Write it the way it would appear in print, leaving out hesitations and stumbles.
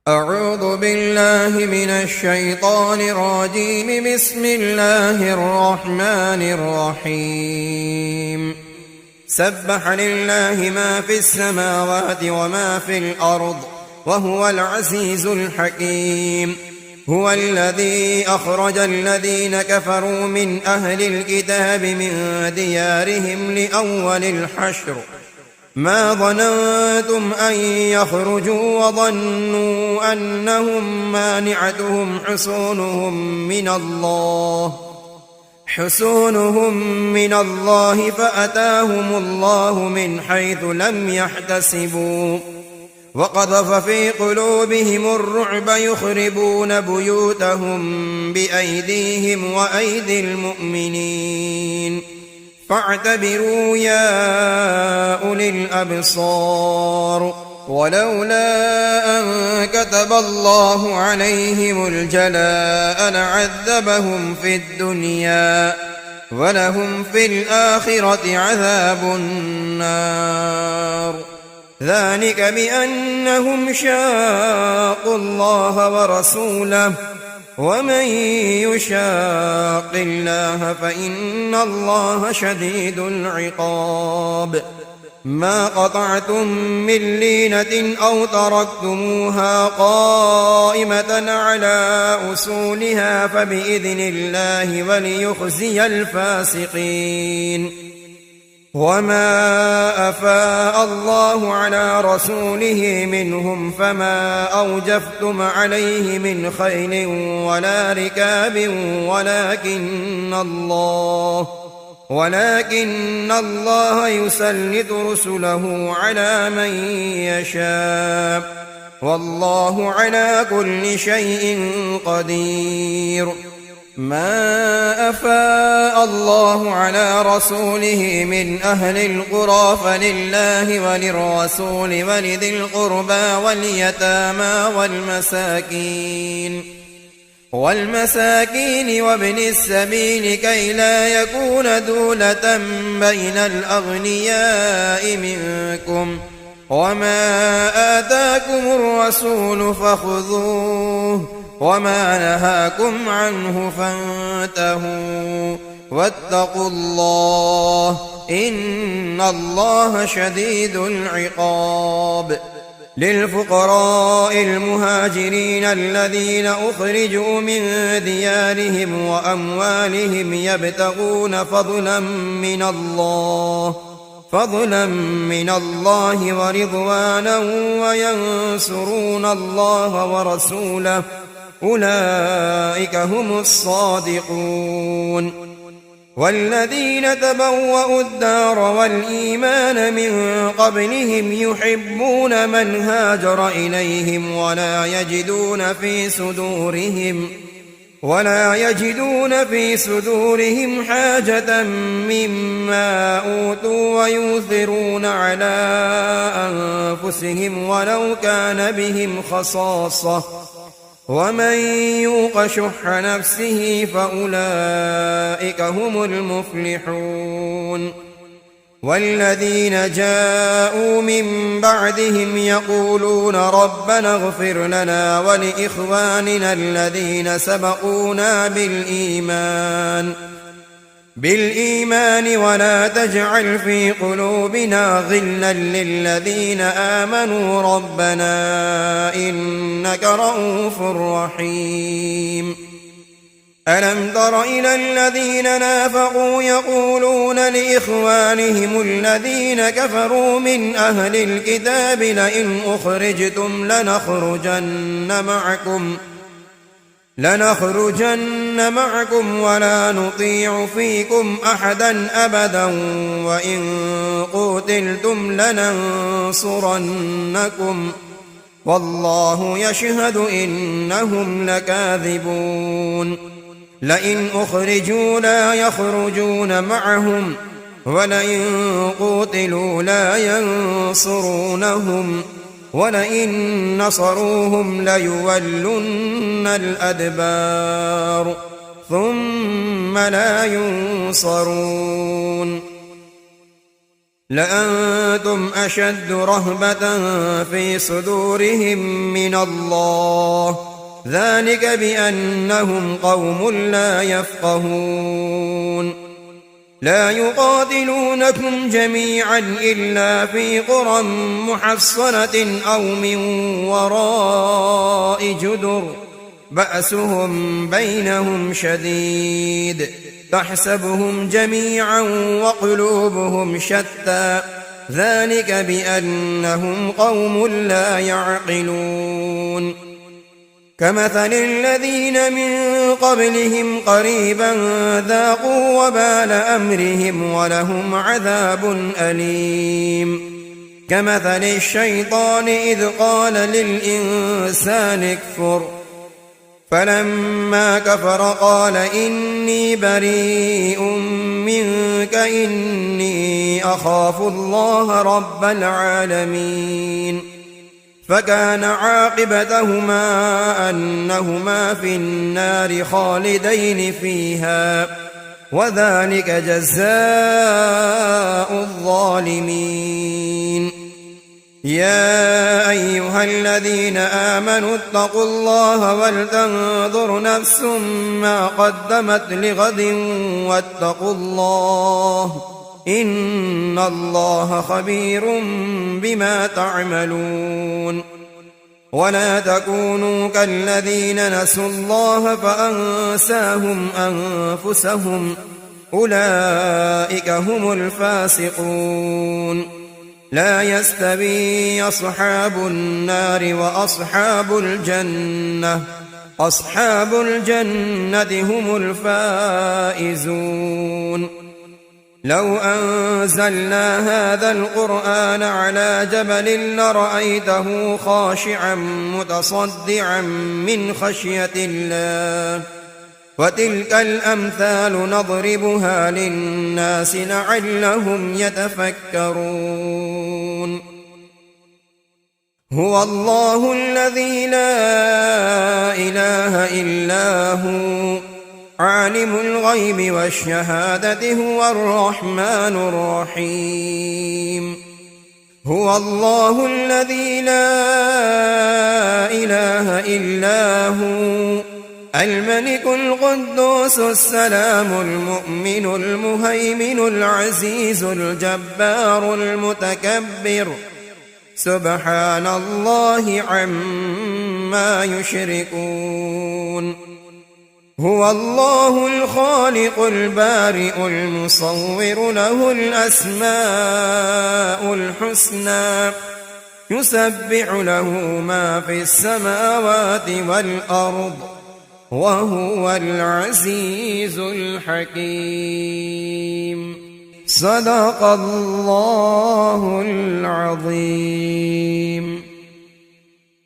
أعوذ بالله من الشيطان الرجيم. بسم الله الرحمن الرحيم. سبح لله ما في السماوات وما في الأرض وهو العزيز الحكيم. هو الذي أخرج الذين كفروا من أهل الكتاب من ديارهم لأول الحشر ما ظننتم أن يخرجوا وظنوا أنهم مانعتهم حصونهم من الله فأتاهم الله من حيث لم يحتسبوا وقذف في قلوبهم الرعب يخربون بيوتهم بأيديهم وأيدي المؤمنين فاعتبروا يا أولي الأبصار. ولولا أن كتب الله عليهم الجلاء لعذبهم في الدنيا ولهم في الآخرة عذاب النار. ذلك بأنهم شاقوا الله ورسوله ومن يشاق الله فإن الله شديد العقاب. ما قطعتم من لينة أو تركتموها قائمة على أصولها فبإذن الله وليخزي الفاسقين. وما أفاء الله على رسوله منهم فما أوجفتم عليه من خيل ولا ركاب ولكن الله يسلط رسله على من يشاء والله على كل شيء قدير. ما أفاء الله على رسوله من أهل القرى فلله وللرسول ولذي القربى واليتامى والمساكين وابن السبيل كي لا يكون دولة بين الأغنياء منكم وما آتاكم الرسول فخذوه وما نهاكم عنه فانتهوا واتقوا الله إن الله شديد العقاب. للفقراء المهاجرين الذين أخرجوا من ديارهم وأموالهم يبتغون فضلا من الله ورضوانا وينصرون الله ورسوله أولئك هم الصادقون. والذين تبوأوا الدار والإيمان من قبلهم يحبون من هاجر إليهم ولا يجدون في صدورهم حاجة مما أوتوا ويؤثرون على أنفسهم ولو كان بهم خصاصة ومن يوق شح نفسه فأولئك هم المفلحون. والذين جاءوا من بعدهم يقولون ربنا اغفر لنا ولإخواننا الذين سبقونا بالإيمان ولا تجعل في قلوبنا غلا للذين آمنوا ربنا إنك رؤوف رحيم. ألم تر إلى الذين نافقوا يقولون لإخوانهم الذين كفروا من أهل الكتاب لئن أخرجتم لنخرجن معكم ولا نطيع فيكم أحدا أبدا وإن قتلتم لننصرنكم والله يشهد إنهم لكاذبون. لئن أخرجوا لا يخرجون معهم ولئن قتلوا لا ينصرونهم ولئن نصروهم ليولن الأدبار ثم لا ينصرون. لأنتم أشد رهبة في صدورهم من الله، ذلك بأنهم قوم لا يفقهون. لا يقاتلونكم جميعا إلا في قرى محصنة أو من وراء جدر بأسهم بينهم شديد، تحسبهم جميعا وقلوبهم شتى، ذلك بأنهم قوم لا يعقلون. كمثل الذين من قبلهم قريبا ذاقوا وبال أمرهم ولهم عذاب أليم. كمثل الشيطان إذ قال للإنسان اكفر فلما كفر قال إني بريء منك إني أخاف الله رب العالمين. فكان عاقبتهما أنهما في النار خالدين فيها، وذلك جزاء الظالمين. يا أيها الذين آمنوا اتقوا الله ولتنظر نفس ما قدمت لغد واتقوا الله إن الله خبير بما تعملون. ولا تكونوا كالذين نسوا الله فأنساهم أنفسهم أولئك هم الفاسقون. لا يستوي أصحاب النار وأصحاب الجنة، أصحاب الجنة هم الفائزون. لو أنزلنا هذا القرآن على جبل لرأيته خاشعا متصدعا من خشية الله. وتلك الأمثال نضربها للناس لعلهم يتفكرون. هو الله الذي لا إله إلا هو عالم الغيب والشهادة هو الرحمن الرحيم. هو الله الذي لا إله إلا هو الملك القدوس السلام المؤمن المهيمن العزيز الجبار المتكبر سبحان الله عما يشركون. هو الله الخالق البارئ المصور له الأسماء الحسنى يسبح له ما في السماوات والأرض وهو العزيز الحكيم. صدق الله العظيم.